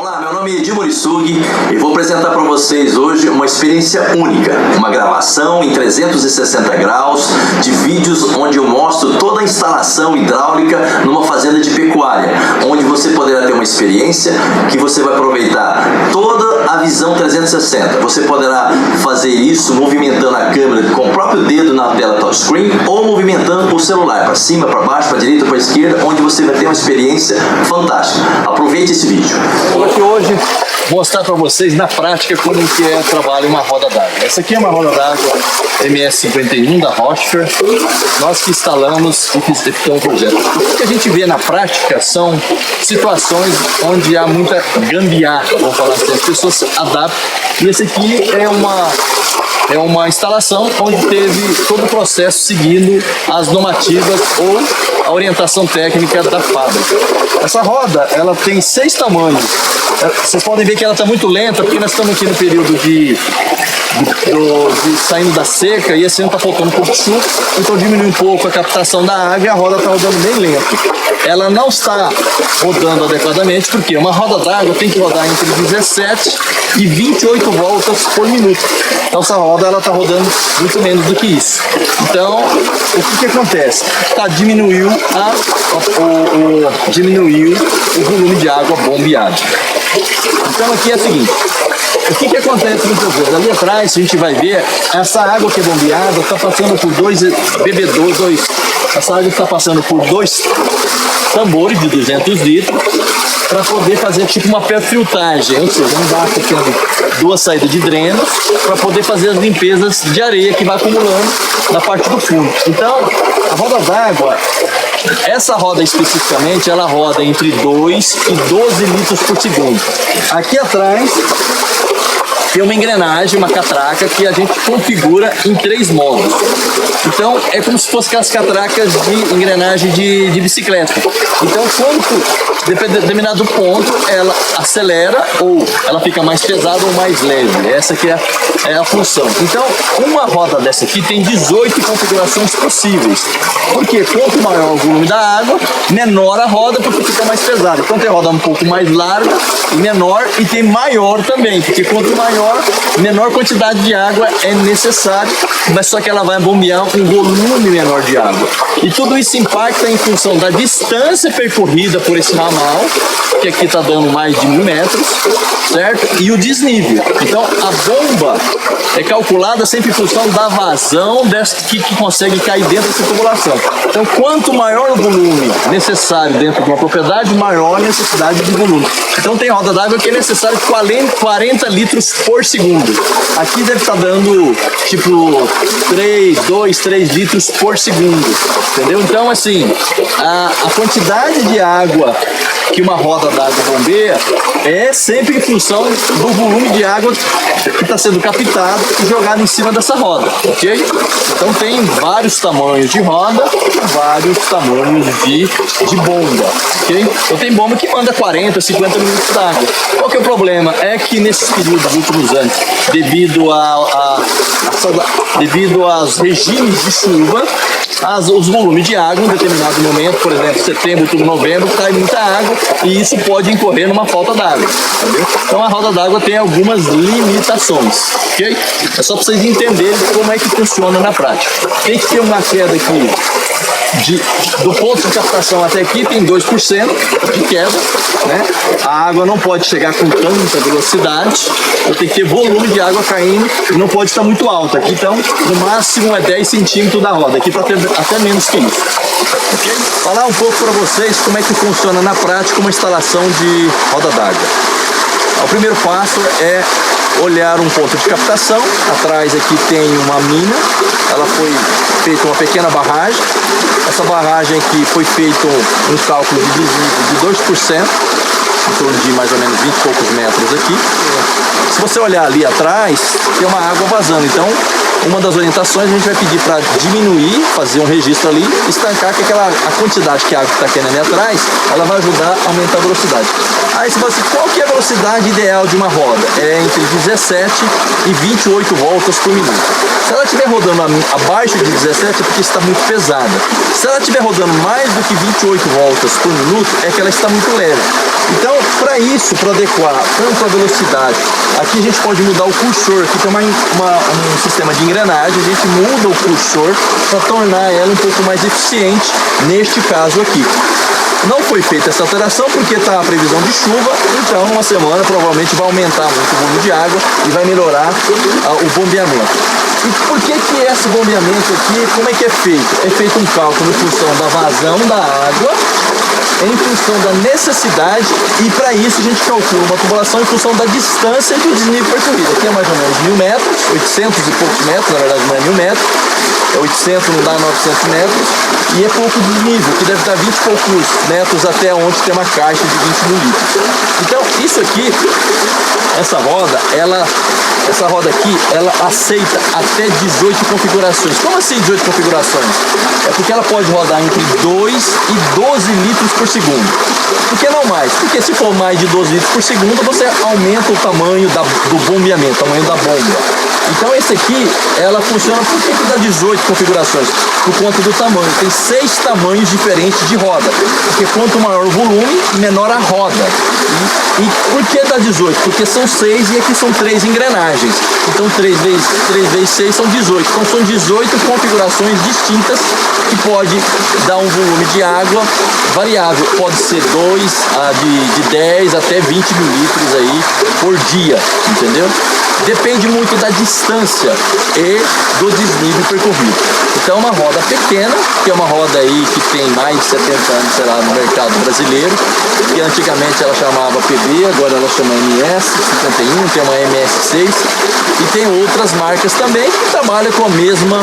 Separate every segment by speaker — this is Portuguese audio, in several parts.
Speaker 1: Olá, meu nome é Edir Morisugi e vou apresentar para vocês hoje uma experiência única, uma gravação em 360 graus de vídeos onde eu mostro toda a instalação hidráulica numa fazenda de pecuária, onde você poderá ter uma experiência que você vai aproveitar toda a visão 360. Você poderá fazer isso movimentando a câmera com o próprio dedo na tela touchscreen ou movimentando o celular para cima, para baixo, para direita, para esquerda, onde você vai ter uma experiência fantástica. Aproveite esse vídeo.
Speaker 2: Vou aqui hoje mostrar para vocês na prática como que é o trabalho em uma roda d'água. Essa aqui é uma roda d'água MS51 da Rochefort. Nós que instalamos e executamos o projeto. O que a gente vê na prática são situações onde há muita gambiarra, vamos falar assim, as pessoas se adaptam. E esse aqui é uma instalação onde teve todo o processo seguindo as normativas ou a orientação técnica da fábrica. Essa roda, ela tem 6 tamanhos. Vocês podem ver que ela está muito lenta, porque nós estamos aqui no período de saindo da seca e esse ano está faltando um pouco de chuva, então diminui um pouco a captação da água e a roda está rodando bem lento. Ela não está rodando adequadamente, porque uma roda d'água tem que rodar entre 17 e 28 voltas por minuto. Então essa roda ela está rodando muito menos do que isso. Então o que acontece? Diminuiu o volume de água bombeada. Então aqui é o seguinte, o que acontece muitas vezes? Ali atrás a gente vai ver, essa água que é bombeada está passando por essa água está passando por 2 tambores de 200 litros para poder fazer tipo uma perfiltragem, ou seja, embaixo tem 2 saídas de drenos para poder fazer as limpezas de areia que vai acumulando na parte do fundo. Então, a roda d'água, essa roda especificamente, ela roda entre 2 e 12 litros por segundo. Aqui atrás tem uma engrenagem, uma catraca que a gente configura em 3 modos. Então é como se fosse aquelas catracas de engrenagem de bicicleta. Então quando determinado ponto ela acelera ou ela fica mais pesada ou mais leve. Essa aqui é a função. Então uma roda dessa aqui tem 18 configurações possíveis. Porque quanto maior o volume da água, menor a roda porque fica mais pesada. Então tem roda um pouco mais larga e menor, e tem maior também, porque quanto maior, menor quantidade de água é necessário, mas só que ela vai bombear um volume menor de água. E tudo isso impacta em função da distância percorrida por esse ramal, que aqui está dando mais de 1000 metros, certo? E o desnível. Então a bomba é calculada sempre em função da vazão que consegue cair dentro dessa tubulação. Então quanto maior o volume necessário dentro de uma propriedade, maior a necessidade de volume. Então tem roda d'água que é necessário 40 litros por segundo. Aqui deve estar dando tipo 3 litros por segundo, entendeu? Então assim, a quantidade de água que uma roda d'água bombeia é sempre em função do volume de água que está sendo captado e jogado em cima dessa roda, ok? Então tem vários tamanhos de roda, vários tamanhos de bomba, ok? Então tem bomba que manda 40, 50 minutos d'água. Qual que é o problema? É que nesses períodos dos últimos anos, devido aos regimes de chuva, os volumes de água em determinado momento, por exemplo, setembro, outubro, novembro, cai muita água e isso pode incorrer numa falta d'água, entendeu? Então a roda d'água tem algumas limitações, ok? É só para vocês entenderem como é que funciona na prática. Tem que ter uma queda aqui, do ponto de captação até aqui tem 2% de queda, né? A água não pode chegar com tanta velocidade, então tem que ter volume de água caindo e não pode estar muito alto. Aqui então, no máximo é 10 centímetros da roda, aqui para ter até menos que isso. Okay? Falar um pouco para vocês como é que funciona na prática uma instalação de roda d'água. O primeiro passo é olhar um ponto de captação. Atrás aqui tem uma mina, ela foi feita uma pequena barragem. Essa barragem aqui foi feito um cálculo de desnível de 2%, em torno de mais ou menos 20 e poucos metros aqui. Se você olhar ali atrás, tem uma água vazando, então uma das orientações a gente vai pedir para diminuir, fazer um registro ali, estancar que a quantidade que a água está caindo ali atrás, ela vai ajudar a aumentar a velocidade. Aí você fala assim, qual que é a velocidade ideal de uma roda? É entre 17 e 28 voltas por minuto. Se ela estiver rodando abaixo de 17 é porque está muito pesada. Se ela estiver rodando mais do que 28 voltas por minuto, é que ela está muito leve. Então, para isso, para adequar tanto a velocidade, aqui a gente pode mudar o cursor, aqui tem um sistema de engrenagem, a gente muda o cursor para tornar ela um pouco mais eficiente neste caso aqui. Não foi feita essa alteração porque está a previsão de chuva, então uma semana provavelmente vai aumentar muito o volume de água e vai melhorar o bombeamento. E por que esse bombeamento aqui, como é que é feito? É feito um cálculo em função da vazão da água, em função da necessidade, e para isso a gente calcula uma tubulação em função da distância e do desnível percorrido. Aqui é mais ou menos 1000 metros, 800 e poucos metros, na verdade não é 1000 metros, é 800, não dá 900 metros, e é pouco desnível, que deve dar 20 e poucos metros até onde tem uma caixa de 20 mil litros. Então, isso aqui, essa roda aqui, ela aceita até 18 configurações. Como assim 18 configurações? É porque ela pode rodar entre 2 e 12 litros por segundo. Por que não mais? Porque se for mais de 12 litros por segundo, você aumenta o tamanho do bombeamento, o tamanho da bomba. Então esse aqui, ela funciona, por que dá 18 configurações? Por conta do tamanho. Tem 6 tamanhos diferentes de roda. Porque quanto maior o volume, menor a roda. E por que dá 18? Porque são 6 e aqui são 3 engrenagens. Então 3 vezes 6 são 18. Então são 18 configurações distintas que pode dar um volume de água variável. Pode ser de 10 até 20 mil litros aí por dia, entendeu? Depende muito da distância e do desnível percorrido. Então uma roda pequena, que é uma roda aí que tem mais de 70 anos, sei lá, no mercado brasileiro, que antigamente ela chamava PB, agora ela chama MS51, tem uma MS6 e tem outras marcas também que trabalham com a mesma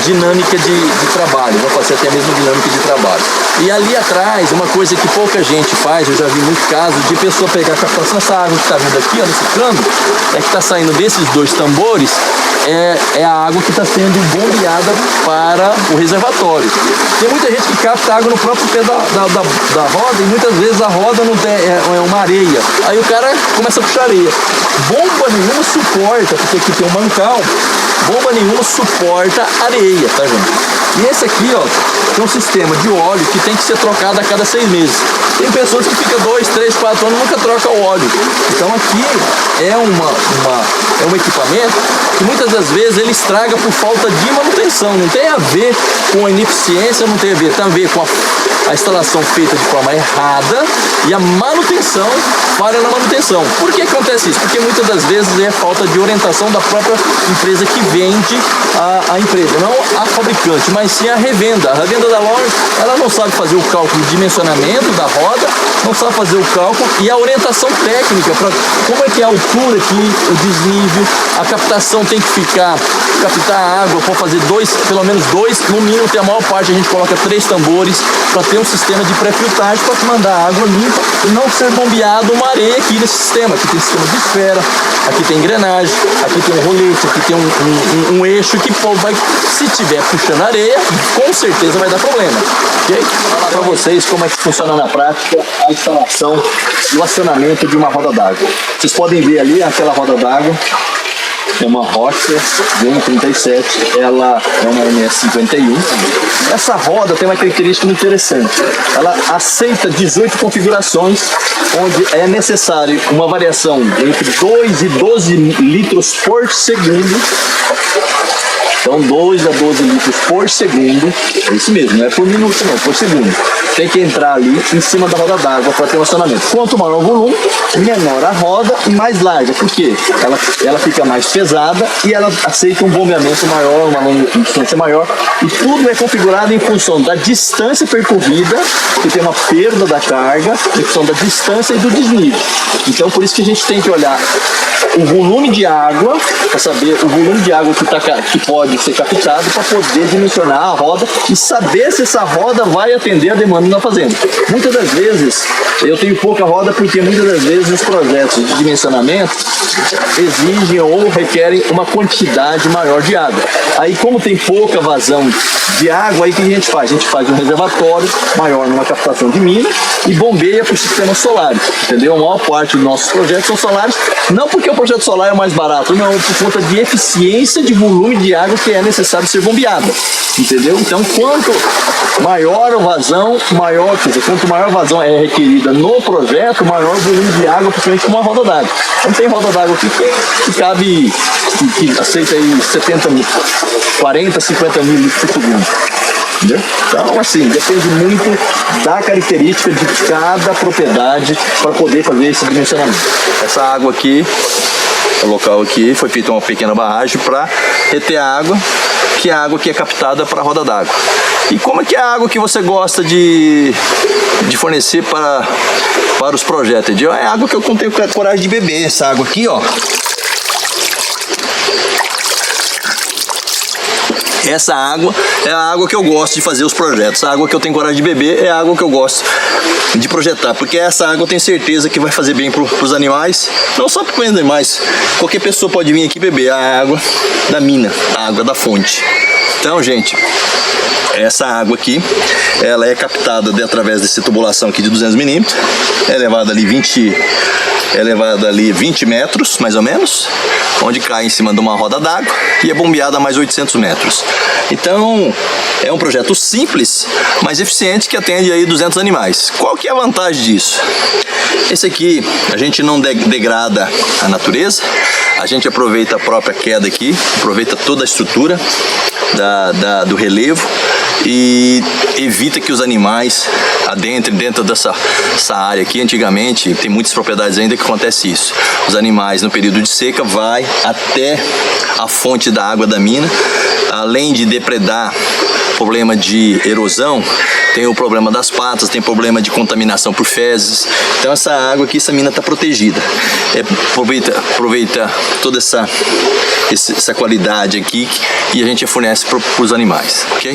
Speaker 2: dinâmica de trabalho, vou fazer até a mesma dinâmica de trabalho. E ali atrás, uma coisa que pouca gente faz, eu já vi muito caso de pessoa pegar a captação, essa água que está vindo aqui, ó, nesse cano, é que está saindo desses 2 tambores, é a água que está sendo bombeada para o reservatório. Tem muita gente que capta água no próprio pé da roda e muitas vezes a roda não tem, é uma areia. Aí o cara começa a puxar areia. Bomba nenhuma suporta, porque aqui tem um mancal, bomba nenhuma suporta areia, tá, gente? E esse aqui, ó, tem um sistema de óleo que tem que ser trocado a cada 6 meses. Tem pessoas que ficam 2, 3, 4 anos e nunca trocam o óleo. Então aqui é um equipamento que muitas das vezes ele estraga por falta de manutenção. Não tem a ver com a ineficiência, não tem a ver com a instalação feita de forma errada e a manutenção, falha na manutenção. Por que acontece isso? Porque muitas das vezes é falta de orientação da própria empresa que vende a empresa, não a fabricante, mas sim a revenda. A revenda da loja, ela não sabe fazer o cálculo de dimensionamento da roda, não sabe fazer o cálculo e a orientação técnica para como é que é a altura aqui, o desnível, a captação tem que captar a água, para fazer pelo menos dois, no mínimo tem a maior parte, a gente coloca 3 tambores para ter um sistema de pré-filtragem para mandar água limpa e não ser bombeado uma areia aqui nesse sistema. Aqui tem sistema de esfera, aqui tem engrenagem, aqui tem um rolete, aqui tem um eixo que vai, se tiver puxando areia, com certeza vai dar problema. Ok? Vou falar para vocês como é que funciona na prática a instalação e o acionamento de uma roda d'água. Vocês podem ver ali aquela roda d'água. É uma Rockser VM37, ela é uma MS51. Essa roda tem uma característica muito interessante. Ela aceita 18 configurações, onde é necessário uma variação entre 2 e 12 litros por segundo. Então 2 a 12 litros por segundo, é isso mesmo, não é por minuto não, por segundo. Tem que entrar ali em cima da roda d'água para ter um acionamento. Quanto maior o volume, menor a roda e mais larga. Por quê? Ela fica mais pesada e ela aceita um bombeamento maior, uma distância maior. E tudo é configurado em função da distância percorrida, que tem uma perda da carga, em função da distância e do desnível. Então por isso que a gente tem que olhar o volume de água, para saber o volume de água que pode ser captado, para poder dimensionar a roda e saber se essa roda vai atender a demanda na fazenda. Muitas das vezes eu tenho pouca roda porque muitas das vezes os projetos de dimensionamento exigem ou requerem uma quantidade maior de água. Aí como tem pouca vazão de água, aí o que a gente faz? A gente faz um reservatório maior numa captação de mina e bombeia para o sistema solar, entendeu? A maior parte dos nossos projetos são solares, não porque o projeto solar é mais barato, não, por conta de eficiência de volume de água que é necessário ser bombeada, entendeu? Então, quanto maior o vazão, quanto maior a vazão é requerida no projeto, maior o volume de água, principalmente com uma roda d'água. Então, tem roda d'água aqui que cabe, que aceita aí 40, 50 mililitros por segundo. Entendeu? Então, assim, depende muito da característica de cada propriedade para poder fazer esse dimensionamento.
Speaker 1: Essa água aqui, o local aqui, foi feita uma pequena barragem para reter a água, que é a água que é captada para a roda d'água. E como é que é a água que você gosta de fornecer para os projetos? É a água que eu não tenho coragem de beber, essa água aqui, ó. Essa água é a água que eu gosto de fazer os projetos. A água que eu tenho coragem de beber é a água que eu gosto de projetar, porque essa água eu tenho certeza que vai fazer bem para os animais, não só para os animais. Qualquer pessoa pode vir aqui beber a água da mina, a água da fonte. Então, gente, essa água aqui, ela é captada através dessa tubulação aqui de 200 milímetros, é levada ali 20 metros, mais ou menos, onde cai em cima de uma roda d'água e é bombeada a mais 800 metros. Então, é um projeto simples, mas eficiente, que atende aí 200 animais. Qual que é a vantagem disso? Esse aqui, a gente não degrada a natureza, a gente aproveita a própria queda aqui, aproveita toda a estrutura do relevo e evita que os animais adentrem dentro dessa área aqui. Antigamente, tem muitas propriedades ainda que acontece isso. Os animais, no período de seca, vai até a fonte da água da mina, além de depredar problema de erosão, tem o problema das patas, tem problema de contaminação por fezes. Então essa água aqui, essa mina está protegida. Aproveita toda essa qualidade aqui e a gente fornece para os animais, ok?